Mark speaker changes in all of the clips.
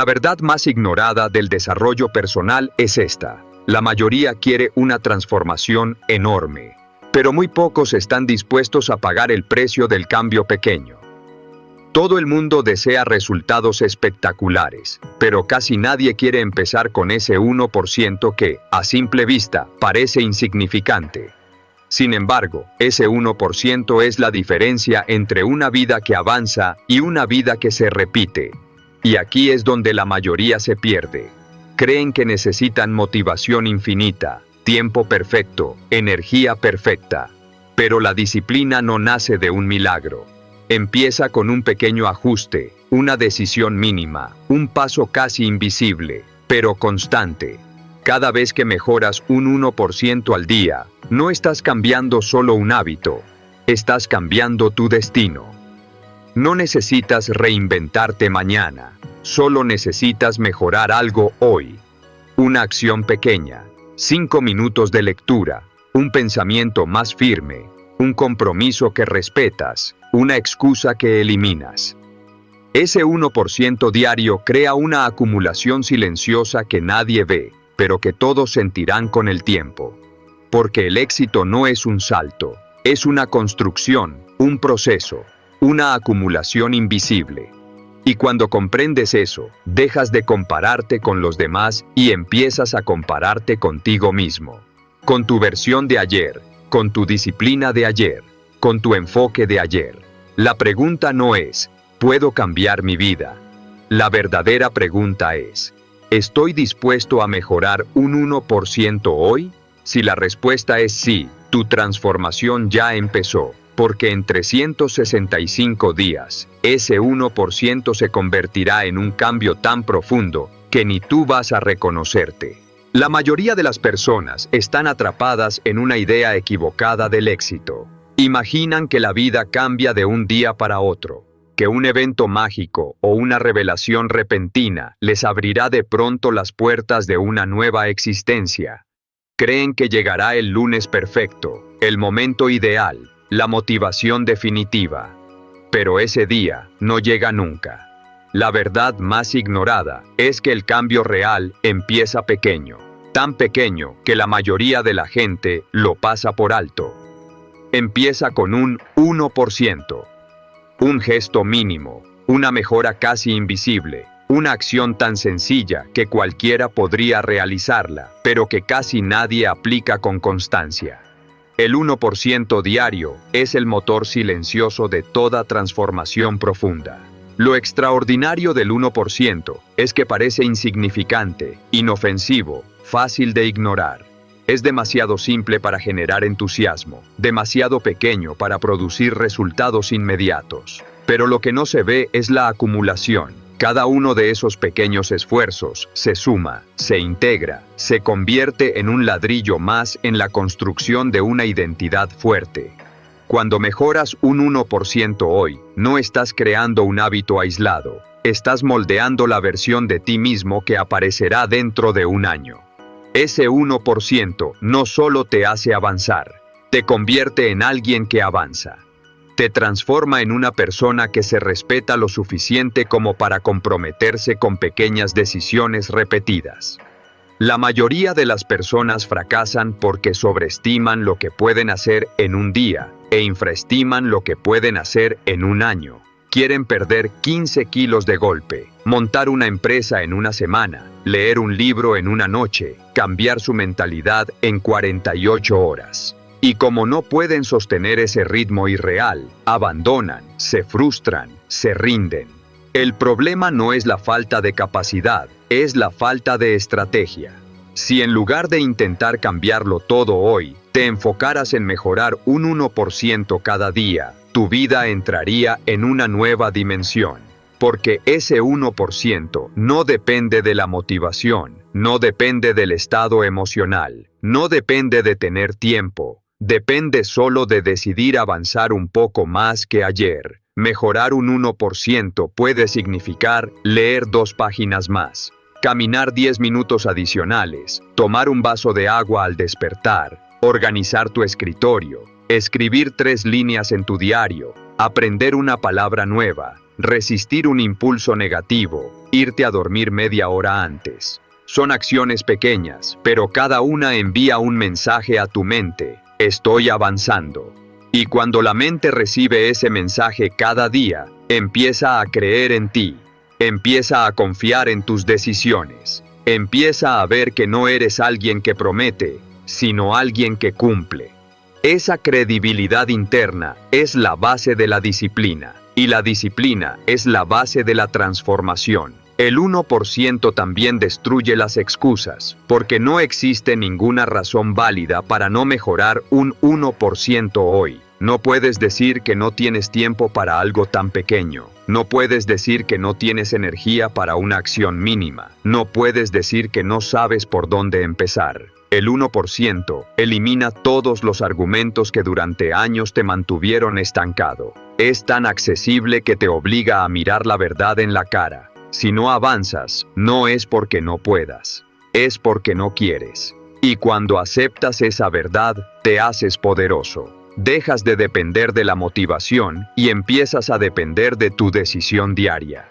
Speaker 1: La verdad más ignorada del desarrollo personal es esta. La mayoría quiere una transformación enorme, pero muy pocos están dispuestos a pagar el precio del cambio pequeño. Todo el mundo desea resultados espectaculares, pero casi nadie quiere empezar con ese 1% que, a simple vista, parece insignificante. Sin embargo, ese 1% es la diferencia entre una vida que avanza y una vida que se repite. Y aquí es donde la mayoría se pierde. Creen que necesitan motivación infinita, tiempo perfecto, energía perfecta. Pero la disciplina no nace de un milagro. Empieza con un pequeño ajuste, una decisión mínima, un paso casi invisible, pero constante. Cada vez que mejoras un 1% al día, no estás cambiando solo un hábito, estás cambiando tu destino. No necesitas reinventarte mañana, solo necesitas mejorar algo hoy. Una acción pequeña, 5 minutos de lectura, un pensamiento más firme, un compromiso que respetas, una excusa que eliminas. Ese 1% diario crea una acumulación silenciosa que nadie ve, pero que todos sentirán con el tiempo. Porque el éxito no es un salto, es una construcción, un proceso, una acumulación invisible. Y cuando comprendes eso, dejas de compararte con los demás y empiezas a compararte contigo mismo. Con tu versión de ayer, con tu disciplina de ayer, con tu enfoque de ayer. La pregunta no es, ¿puedo cambiar mi vida? La verdadera pregunta es, ¿estoy dispuesto a mejorar un 1% hoy? Si la respuesta es sí, tu transformación ya empezó. Porque en 365 días, ese 1% se convertirá en un cambio tan profundo que ni tú vas a reconocerte. La mayoría de las personas están atrapadas en una idea equivocada del éxito. Imaginan que la vida cambia de un día para otro, que un evento mágico o una revelación repentina les abrirá de pronto las puertas de una nueva existencia. Creen que llegará el lunes perfecto, el momento ideal, la motivación definitiva. Pero ese día no llega nunca. La verdad más ignorada es que el cambio real empieza pequeño, tan pequeño que la mayoría de la gente lo pasa por alto. Empieza con un 1%, un gesto mínimo, una mejora casi invisible, una acción tan sencilla que cualquiera podría realizarla, pero que casi nadie aplica con constancia. El 1% diario es el motor silencioso de toda transformación profunda. Lo extraordinario del 1% es que parece insignificante, inofensivo, fácil de ignorar. Es demasiado simple para generar entusiasmo, demasiado pequeño para producir resultados inmediatos. Pero lo que no se ve es la acumulación. Cada uno de esos pequeños esfuerzos se suma, se integra, se convierte en un ladrillo más en la construcción de una identidad fuerte. Cuando mejoras un 1% hoy, no estás creando un hábito aislado, estás moldeando la versión de ti mismo que aparecerá dentro de un año. Ese 1% no solo te hace avanzar, te convierte en alguien que avanza. Te transforma en una persona que se respeta lo suficiente como para comprometerse con pequeñas decisiones repetidas. La mayoría de las personas fracasan porque sobreestiman lo que pueden hacer en un día e infraestiman lo que pueden hacer en un año. Quieren perder 15 kilos de golpe, montar una empresa en una semana, leer un libro en una noche, cambiar su mentalidad en 48 horas. Y como no pueden sostener ese ritmo irreal, abandonan, se frustran, se rinden. El problema no es la falta de capacidad, es la falta de estrategia. Si en lugar de intentar cambiarlo todo hoy, te enfocaras en mejorar un 1% cada día, tu vida entraría en una nueva dimensión. Porque ese 1% no depende de la motivación, no depende del estado emocional, no depende de tener tiempo. Depende solo de decidir avanzar un poco más que ayer. Mejorar un 1% puede significar leer 2 páginas más, caminar 10 minutos adicionales, tomar un vaso de agua al despertar, organizar tu escritorio, escribir 3 líneas en tu diario, aprender una palabra nueva, resistir un impulso negativo, irte a dormir media hora antes. Son acciones pequeñas, pero cada una envía un mensaje a tu mente: estoy avanzando. Y cuando la mente recibe ese mensaje cada día, empieza a creer en ti, empieza a confiar en tus decisiones, empieza a ver que no eres alguien que promete, sino alguien que cumple. Esa credibilidad interna es la base de la disciplina, y la disciplina es la base de la transformación. El 1% también destruye las excusas, porque no existe ninguna razón válida para no mejorar un 1% hoy. No puedes decir que no tienes tiempo para algo tan pequeño. No puedes decir que no tienes energía para una acción mínima. No puedes decir que no sabes por dónde empezar. El 1% elimina todos los argumentos que durante años te mantuvieron estancado. Es tan accesible que te obliga a mirar la verdad en la cara. Si no avanzas, no es porque no puedas, es porque no quieres. Y cuando aceptas esa verdad, te haces poderoso. Dejas de depender de la motivación y empiezas a depender de tu decisión diaria.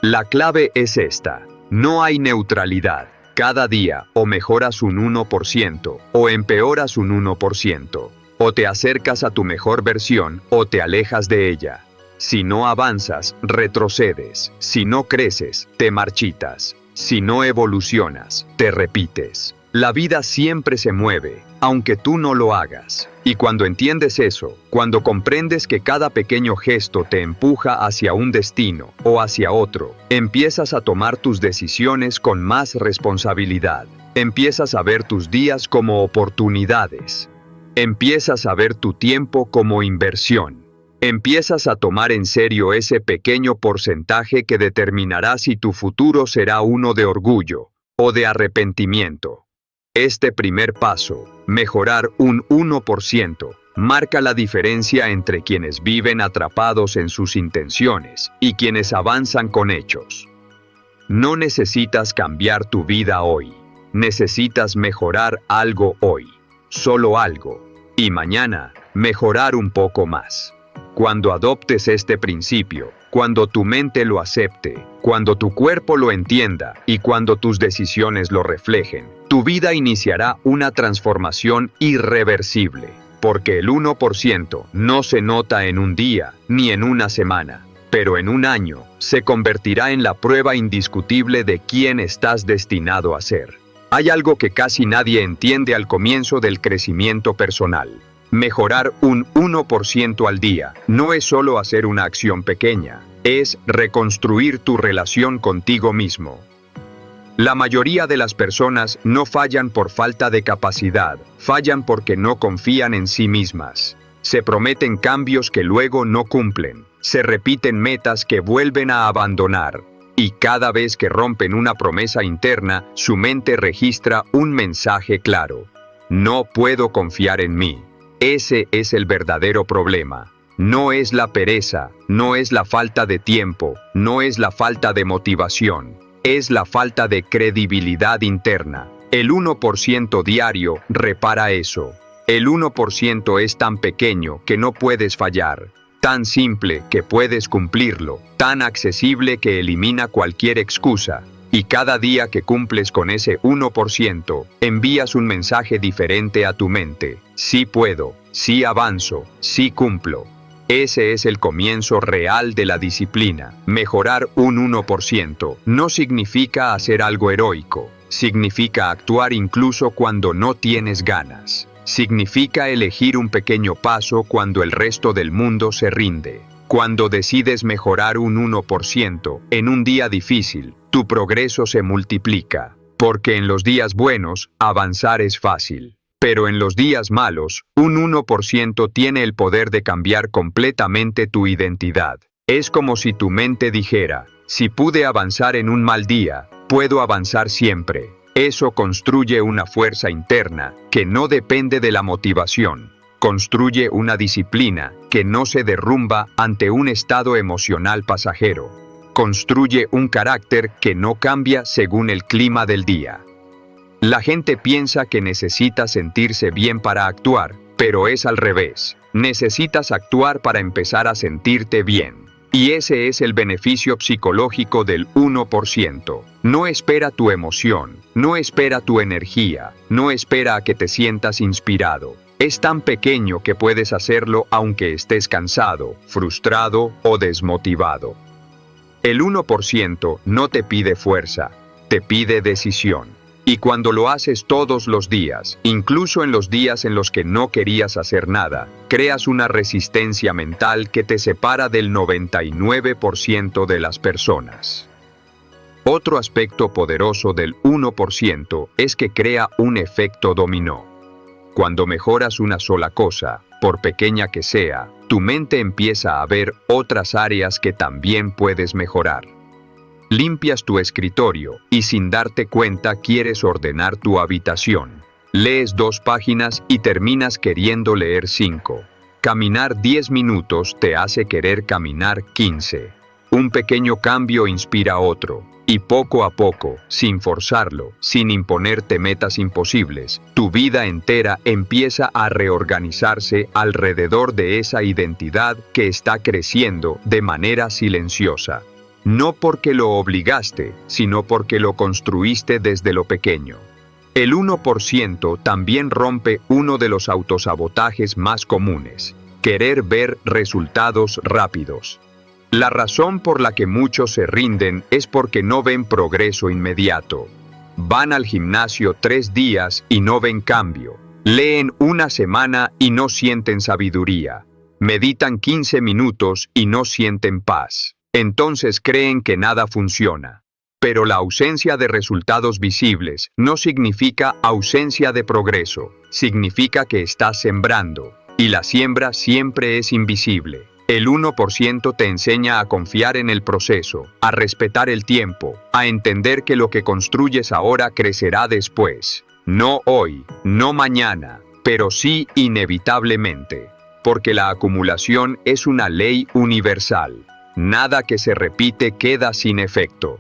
Speaker 1: La clave es esta: no hay neutralidad. Cada día o mejoras un 1% o empeoras un 1%. O te acercas a tu mejor versión o te alejas de ella. Si no avanzas, retrocedes. Si no creces, te marchitas. Si no evolucionas, te repites. La vida siempre se mueve, aunque tú no lo hagas. Y cuando entiendes eso, cuando comprendes que cada pequeño gesto te empuja hacia un destino o hacia otro, empiezas a tomar tus decisiones con más responsabilidad. Empiezas a ver tus días como oportunidades. Empiezas a ver tu tiempo como inversión. Empiezas a tomar en serio ese pequeño porcentaje que determinará si tu futuro será uno de orgullo o de arrepentimiento. Este primer paso, mejorar un 1%, marca la diferencia entre quienes viven atrapados en sus intenciones y quienes avanzan con hechos. No necesitas cambiar tu vida hoy. Necesitas mejorar algo hoy. Solo algo. Y mañana, mejorar un poco más. Cuando adoptes este principio, cuando tu mente lo acepte, cuando tu cuerpo lo entienda y cuando tus decisiones lo reflejen, tu vida iniciará una transformación irreversible, porque el 1% no se nota en un día ni en una semana, pero en un año se convertirá en la prueba indiscutible de quién estás destinado a ser. Hay algo que casi nadie entiende al comienzo del crecimiento personal. Mejorar un 1% al día no es solo hacer una acción pequeña, es reconstruir tu relación contigo mismo. La mayoría de las personas no fallan por falta de capacidad, fallan porque no confían en sí mismas. Se prometen cambios que luego no cumplen, se repiten metas que vuelven a abandonar, y cada vez que rompen una promesa interna, su mente registra un mensaje claro: no puedo confiar en mí. Ese es el verdadero problema. No es la pereza, no es la falta de tiempo, no es la falta de motivación, es la falta de credibilidad interna. El 1% diario repara eso. El 1% es tan pequeño que no puedes fallar, tan simple que puedes cumplirlo, tan accesible que elimina cualquier excusa. Y cada día que cumples con ese 1%, envías un mensaje diferente a tu mente: sí puedo, sí avanzo, sí cumplo. Ese es el comienzo real de la disciplina. Mejorar un 1% no significa hacer algo heroico, significa actuar incluso cuando no tienes ganas. Significa elegir un pequeño paso cuando el resto del mundo se rinde. Cuando decides mejorar un 1% en un día difícil, tu progreso se multiplica, porque en los días buenos, avanzar es fácil. Pero en los días malos, un 1% tiene el poder de cambiar completamente tu identidad. Es como si tu mente dijera: si pude avanzar en un mal día, puedo avanzar siempre. Eso construye una fuerza interna que no depende de la motivación. Construye una disciplina que no se derrumba ante un estado emocional pasajero. Construye un carácter que no cambia según el clima del día. La gente piensa que necesita sentirse bien para actuar, pero es al revés. Necesitas actuar para empezar a sentirte bien. Y ese es el beneficio psicológico del 1%. No espera tu emoción, no espera tu energía, no espera a que te sientas inspirado. Es tan pequeño que puedes hacerlo aunque estés cansado, frustrado o desmotivado. El 1% no te pide fuerza, te pide decisión. Y cuando lo haces todos los días, incluso en los días en los que no querías hacer nada, creas una resistencia mental que te separa del 99% de las personas. Otro aspecto poderoso del 1% es que crea un efecto dominó. Cuando mejoras una sola cosa, por pequeña que sea, tu mente empieza a ver otras áreas que también puedes mejorar. Limpias tu escritorio y sin darte cuenta quieres ordenar tu habitación. Lees 2 páginas y terminas queriendo leer 5. Caminar 10 minutos te hace querer caminar 15. Un pequeño cambio inspira otro. Y poco a poco, sin forzarlo, sin imponerte metas imposibles, tu vida entera empieza a reorganizarse alrededor de esa identidad que está creciendo de manera silenciosa. No porque lo obligaste, sino porque lo construiste desde lo pequeño. El 1% también rompe uno de los autosabotajes más comunes: querer ver resultados rápidos. La razón por la que muchos se rinden es porque no ven progreso inmediato. Van al gimnasio 3 días y no ven cambio. Leen una semana y no sienten sabiduría. Meditan 15 minutos y no sienten paz. Entonces creen que nada funciona. Pero la ausencia de resultados visibles no significa ausencia de progreso. Significa que estás sembrando. Y la siembra siempre es invisible. El 1% te enseña a confiar en el proceso, a respetar el tiempo, a entender que lo que construyes ahora crecerá después. No hoy, no mañana, pero sí inevitablemente. Porque la acumulación es una ley universal. Nada que se repite queda sin efecto.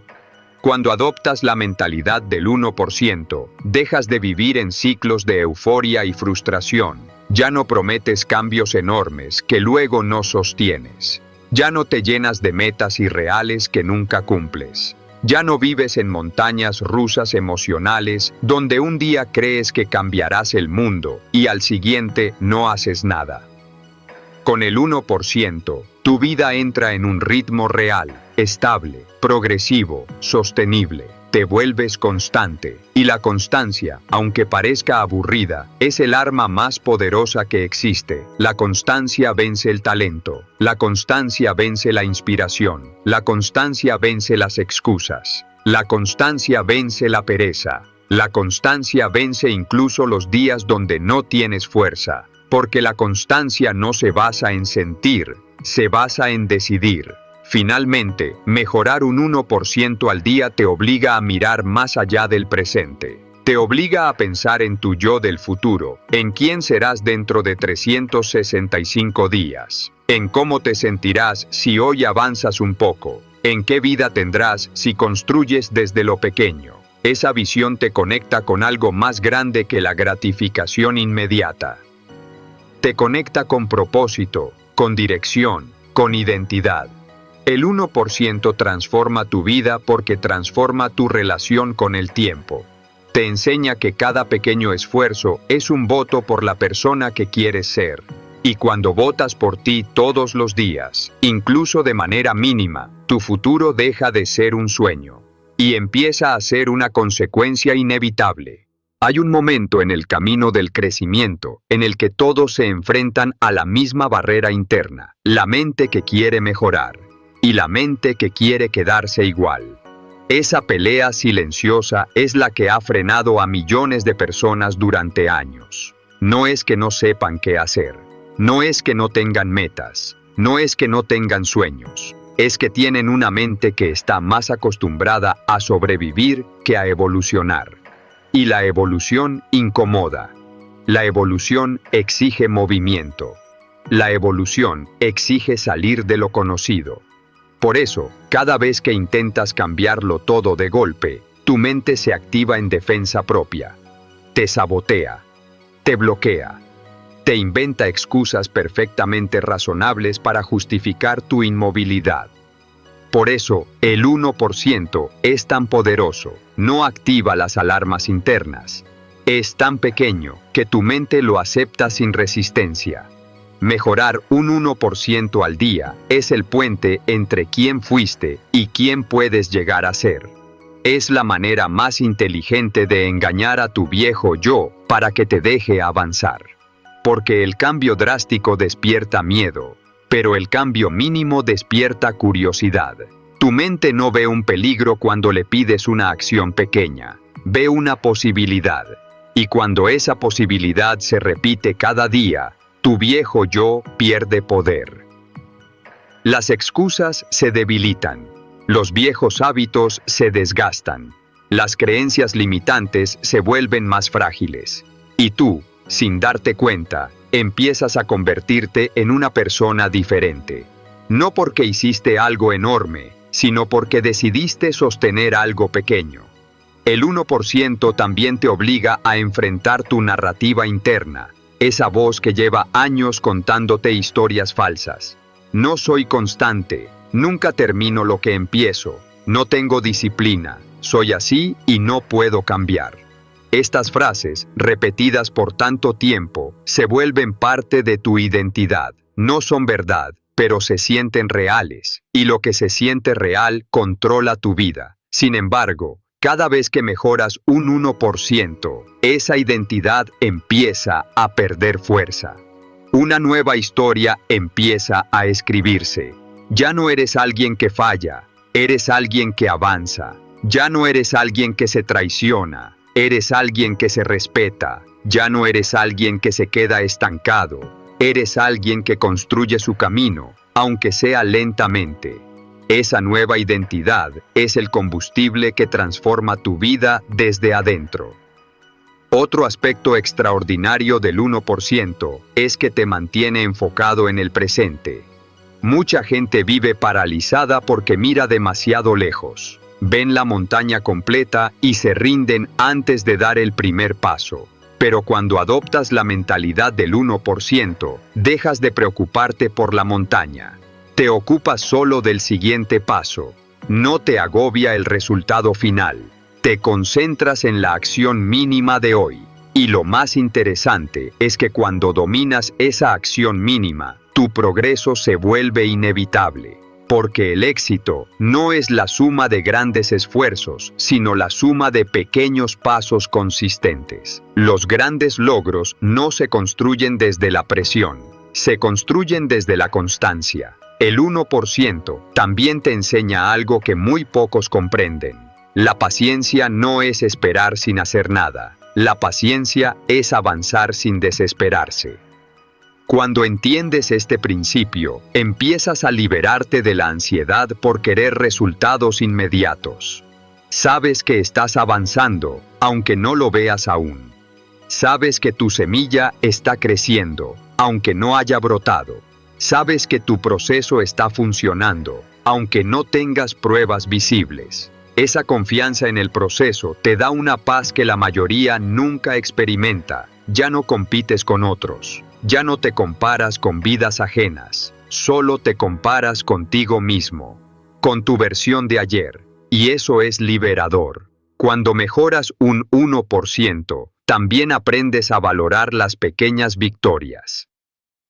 Speaker 1: Cuando adoptas la mentalidad del 1%, dejas de vivir en ciclos de euforia y frustración. Ya no prometes cambios enormes que luego no sostienes. Ya no te llenas de metas irreales que nunca cumples. Ya no vives en montañas rusas emocionales donde un día crees que cambiarás el mundo y al siguiente no haces nada. Con el 1%, tu vida entra en un ritmo real, estable, progresivo, sostenible. Te vuelves constante, y la constancia, aunque parezca aburrida, es el arma más poderosa que existe. La constancia vence el talento, la constancia vence la inspiración, la constancia vence las excusas, la constancia vence la pereza, la constancia vence incluso los días donde no tienes fuerza, porque la constancia no se basa en sentir, se basa en decidir. Finalmente, mejorar un 1% al día te obliga a mirar más allá del presente. Te obliga a pensar en tu yo del futuro, en quién serás dentro de 365 días, en cómo te sentirás si hoy avanzas un poco, en qué vida tendrás si construyes desde lo pequeño. Esa visión te conecta con algo más grande que la gratificación inmediata. Te conecta con propósito, con dirección, con identidad. El 1% transforma tu vida porque transforma tu relación con el tiempo. Te enseña que cada pequeño esfuerzo es un voto por la persona que quieres ser. Y cuando votas por ti todos los días, incluso de manera mínima, tu futuro deja de ser un sueño y empieza a ser una consecuencia inevitable. Hay un momento en el camino del crecimiento en el que todos se enfrentan a la misma barrera interna, la mente que quiere mejorar y la mente que quiere quedarse igual. Esa pelea silenciosa es la que ha frenado a millones de personas durante años. No es que no sepan qué hacer, no es que no tengan metas, no es que no tengan sueños, es que tienen una mente que está más acostumbrada a sobrevivir que a evolucionar. Y la evolución incomoda. La evolución exige movimiento. La evolución exige salir de lo conocido. Por eso, cada vez que intentas cambiarlo todo de golpe, tu mente se activa en defensa propia. Te sabotea. Te bloquea. Te inventa excusas perfectamente razonables para justificar tu inmovilidad. Por eso, el 1% es tan poderoso, no activa las alarmas internas. Es tan pequeño que tu mente lo acepta sin resistencia. Mejorar un 1% al día es el puente entre quién fuiste y quién puedes llegar a ser. Es la manera más inteligente de engañar a tu viejo yo para que te deje avanzar. Porque el cambio drástico despierta miedo, pero el cambio mínimo despierta curiosidad. Tu mente no ve un peligro cuando le pides una acción pequeña, ve una posibilidad. Y cuando esa posibilidad se repite cada día, tu viejo yo pierde poder. Las excusas se debilitan, los viejos hábitos se desgastan, las creencias limitantes se vuelven más frágiles. Y tú, sin darte cuenta, empiezas a convertirte en una persona diferente. No porque hiciste algo enorme, sino porque decidiste sostener algo pequeño. El 1% también te obliga a enfrentar tu narrativa interna, esa voz que lleva años contándote historias falsas. No soy constante, nunca termino lo que empiezo, no tengo disciplina, soy así y no puedo cambiar. Estas frases, repetidas por tanto tiempo, se vuelven parte de tu identidad. No son verdad, pero se sienten reales, y lo que se siente real controla tu vida. Sin embargo, cada vez que mejoras un 1%, esa identidad empieza a perder fuerza. Una nueva historia empieza a escribirse. Ya no eres alguien que falla, eres alguien que avanza. Ya no eres alguien que se traiciona, eres alguien que se respeta. Ya no eres alguien que se queda estancado, eres alguien que construye su camino, aunque sea lentamente. Esa nueva identidad es el combustible que transforma tu vida desde adentro. Otro aspecto extraordinario del 1% es que te mantiene enfocado en el presente. Mucha gente vive paralizada porque mira demasiado lejos. Ven la montaña completa y se rinden antes de dar el primer paso. Pero cuando adoptas la mentalidad del 1%, dejas de preocuparte por la montaña. Te ocupas solo del siguiente paso. No te agobia el resultado final. Te concentras en la acción mínima de hoy. Y lo más interesante es que cuando dominas esa acción mínima, tu progreso se vuelve inevitable. Porque el éxito no es la suma de grandes esfuerzos, sino la suma de pequeños pasos consistentes. Los grandes logros no se construyen desde la presión, se construyen desde la constancia. El 1% también te enseña algo que muy pocos comprenden. La paciencia no es esperar sin hacer nada. La paciencia es avanzar sin desesperarse. Cuando entiendes este principio, empiezas a liberarte de la ansiedad por querer resultados inmediatos. Sabes que estás avanzando, aunque no lo veas aún. Sabes que tu semilla está creciendo, aunque no haya brotado. Sabes que tu proceso está funcionando, aunque no tengas pruebas visibles. Esa confianza en el proceso te da una paz que la mayoría nunca experimenta. Ya no compites con otros. Ya no te comparas con vidas ajenas, solo te comparas contigo mismo, con tu versión de ayer, y eso es liberador. Cuando mejoras un 1%, también aprendes a valorar las pequeñas victorias.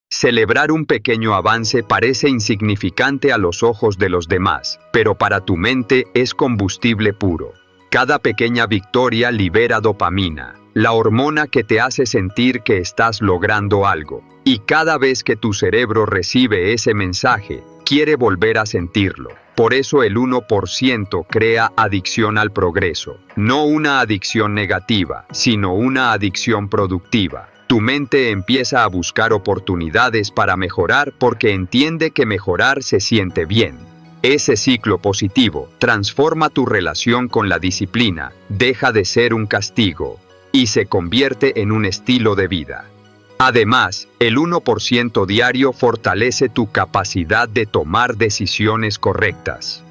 Speaker 1: Celebrar un pequeño avance parece insignificante a los ojos de los demás, pero para tu mente es combustible puro. Cada pequeña victoria libera dopamina, la hormona que te hace sentir que estás logrando algo. Y cada vez que tu cerebro recibe ese mensaje, quiere volver a sentirlo. Por eso el 1% crea adicción al progreso. No una adicción negativa, sino una adicción productiva. Tu mente empieza a buscar oportunidades para mejorar porque entiende que mejorar se siente bien. Ese ciclo positivo transforma tu relación con la disciplina, deja de ser un castigo y se convierte en un estilo de vida. Además, el 1% diario fortalece tu capacidad de tomar decisiones correctas.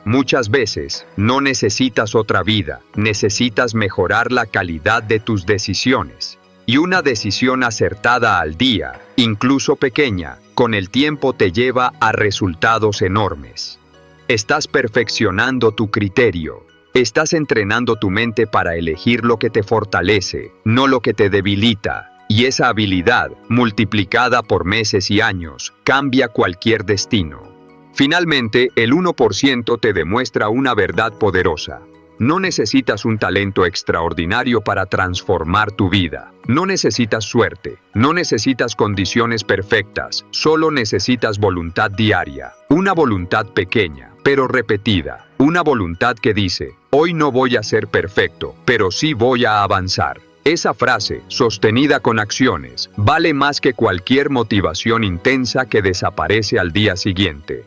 Speaker 1: Muchas veces, no necesitas otra vida, necesitas mejorar la calidad de tus decisiones. Y una decisión acertada al día, incluso pequeña, con el tiempo te lleva a resultados enormes. Estás perfeccionando tu criterio. Estás entrenando tu mente para elegir lo que te fortalece, no lo que te debilita. Y esa habilidad, multiplicada por meses y años, cambia cualquier destino. Finalmente, el 1% te demuestra una verdad poderosa. No necesitas un talento extraordinario para transformar tu vida. No necesitas suerte. No necesitas condiciones perfectas. Solo necesitas voluntad diaria. Una voluntad pequeña, pero repetida. Una voluntad que dice, hoy no voy a ser perfecto, pero sí voy a avanzar. Esa frase, sostenida con acciones, vale más que cualquier motivación intensa que desaparece al día siguiente.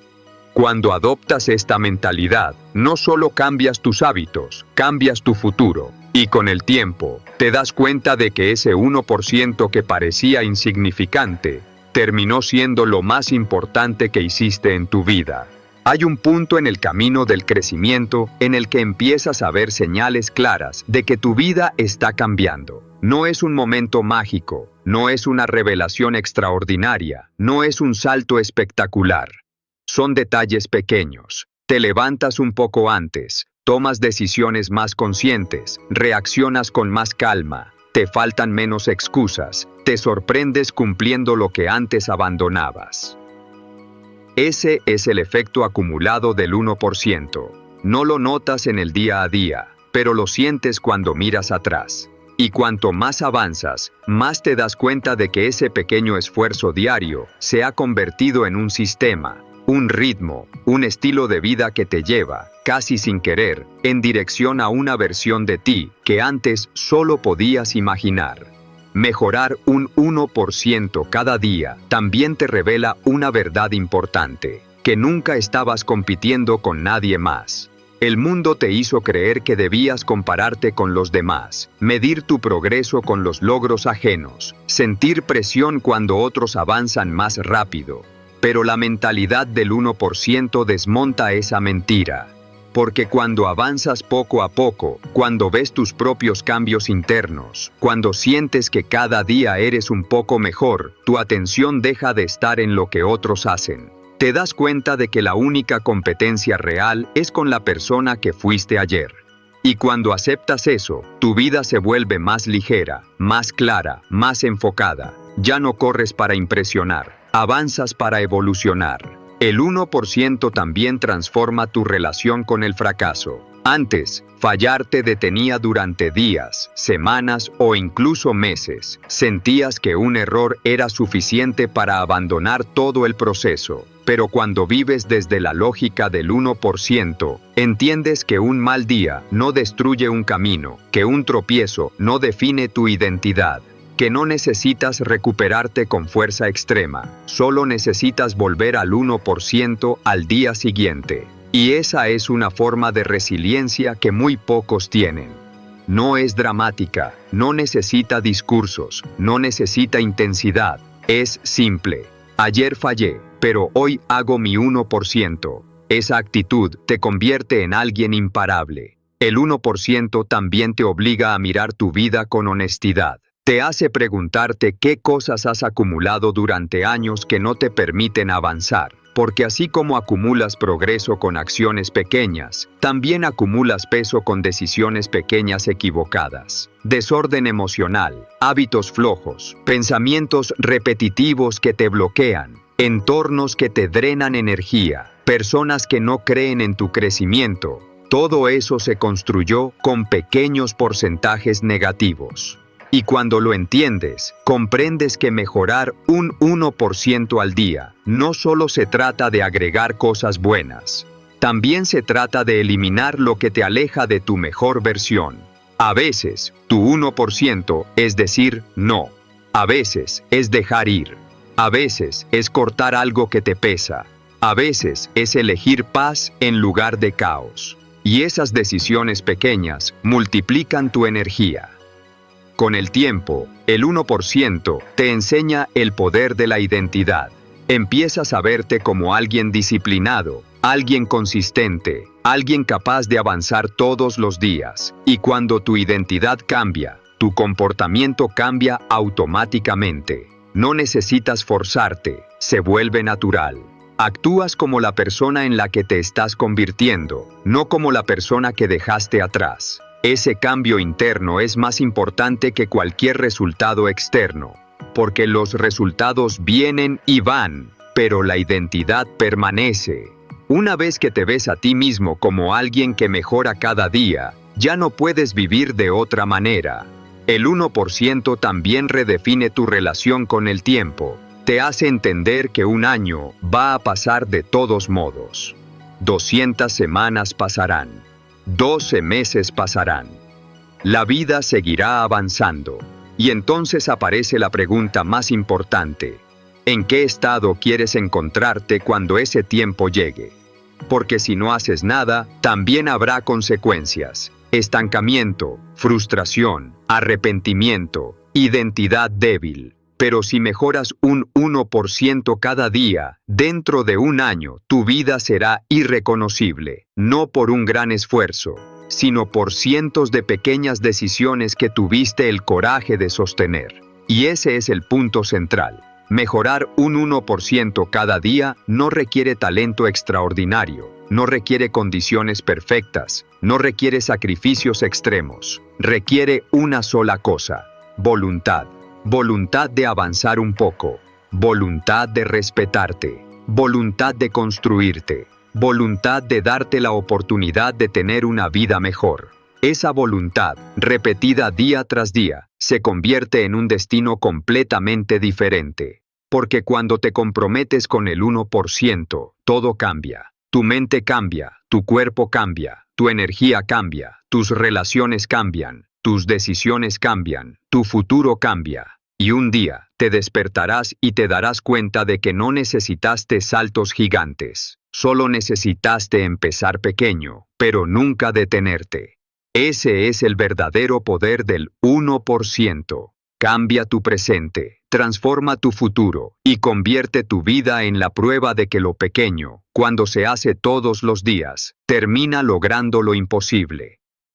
Speaker 1: Cuando adoptas esta mentalidad, no solo cambias tus hábitos, cambias tu futuro. Y con el tiempo, te das cuenta de que ese 1% que parecía insignificante, terminó siendo lo más importante que hiciste en tu vida. Hay un punto en el camino del crecimiento en el que empiezas a ver señales claras de que tu vida está cambiando. No es un momento mágico, no es una revelación extraordinaria, no es un salto espectacular. Son detalles pequeños. Te levantas un poco antes, tomas decisiones más conscientes, reaccionas con más calma, te faltan menos excusas, te sorprendes cumpliendo lo que antes abandonabas. Ese es el efecto acumulado del 1%. No lo notas en el día a día, pero lo sientes cuando miras atrás. Y cuanto más avanzas, más te das cuenta de que ese pequeño esfuerzo diario se ha convertido en un sistema, un ritmo, un estilo de vida que te lleva, casi sin querer, en dirección a una versión de ti que antes solo podías imaginar. Mejorar un 1% cada día también te revela una verdad importante, que nunca estabas compitiendo con nadie más. El mundo te hizo creer que debías compararte con los demás, medir tu progreso con los logros ajenos, sentir presión cuando otros avanzan más rápido. Pero la mentalidad del 1% desmonta esa mentira. Porque cuando avanzas poco a poco, cuando ves tus propios cambios internos, cuando sientes que cada día eres un poco mejor, tu atención deja de estar en lo que otros hacen. Te das cuenta de que la única competencia real es con la persona que fuiste ayer. Y cuando aceptas eso, tu vida se vuelve más ligera, más clara, más enfocada. Ya no corres para impresionar, avanzas para evolucionar. El 1% también transforma tu relación con el fracaso. Antes, fallar te detenía durante días, semanas o incluso meses. Sentías que un error era suficiente para abandonar todo el proceso. Pero cuando vives desde la lógica del 1%, entiendes que un mal día no destruye un camino, que un tropiezo no define tu identidad. Que no necesitas recuperarte con fuerza extrema, solo necesitas volver al 1% al día siguiente. Y esa es una forma de resiliencia que muy pocos tienen. No es dramática, no necesita discursos, no necesita intensidad, es simple. Ayer fallé, pero hoy hago mi 1%. Esa actitud te convierte en alguien imparable. El 1% también te obliga a mirar tu vida con honestidad. Te hace preguntarte qué cosas has acumulado durante años que no te permiten avanzar, porque así como acumulas progreso con acciones pequeñas, también acumulas peso con decisiones pequeñas equivocadas. Desorden emocional, hábitos flojos, pensamientos repetitivos que te bloquean, entornos que te drenan energía, personas que no creen en tu crecimiento. Todo eso se construyó con pequeños porcentajes negativos. Y cuando lo entiendes, comprendes que mejorar un 1% al día no solo se trata de agregar cosas buenas, también se trata de eliminar lo que te aleja de tu mejor versión. A veces, tu 1% es decir no. A veces es dejar ir. A veces es cortar algo que te pesa. A veces es elegir paz en lugar de caos. Y esas decisiones pequeñas multiplican tu energía. Con el tiempo, el 1% te enseña el poder de la identidad. Empiezas a verte como alguien disciplinado, alguien consistente, alguien capaz de avanzar todos los días. Y cuando tu identidad cambia, Tu comportamiento cambia automáticamente. No necesitas forzarte, se vuelve natural. Actúas como la persona en la que te estás convirtiendo, no como la persona que dejaste atrás. Ese cambio interno es más importante que cualquier resultado externo, porque los resultados vienen y van, pero la identidad permanece. Una vez que te ves a ti mismo como alguien que mejora cada día, ya no puedes vivir de otra manera. El 1% también redefine tu relación con el tiempo. Te hace entender que un año va a pasar de todos modos. 200 semanas pasarán. 12 meses pasarán. La vida seguirá avanzando. Y entonces aparece la pregunta más importante. ¿En qué estado quieres encontrarte cuando ese tiempo llegue? Porque si no haces nada, también habrá consecuencias. Estancamiento, frustración, arrepentimiento, identidad débil. Pero si mejoras un 1% cada día, dentro de un año tu vida será irreconocible, no por un gran esfuerzo, sino por cientos de pequeñas decisiones que tuviste el coraje de sostener. Y ese es el punto central. Mejorar un 1% cada día no requiere talento extraordinario, no requiere condiciones perfectas, no requiere sacrificios extremos. Requiere una sola cosa: voluntad. Voluntad de avanzar un poco, voluntad de respetarte, voluntad de construirte, voluntad de darte la oportunidad de tener una vida mejor. Esa voluntad, repetida día tras día, se convierte en un destino completamente diferente. Porque cuando te comprometes con el 1%, todo cambia. Tu mente cambia, tu cuerpo cambia, tu energía cambia, tus relaciones cambian. Tus decisiones cambian, tu futuro cambia, y un día te despertarás y te darás cuenta de que no necesitaste saltos gigantes, solo necesitaste empezar pequeño, pero nunca detenerte. Ese es el verdadero poder del 1%. Cambia tu presente, transforma tu futuro y convierte tu vida en la prueba de que lo pequeño, cuando se hace todos los días, termina logrando lo imposible.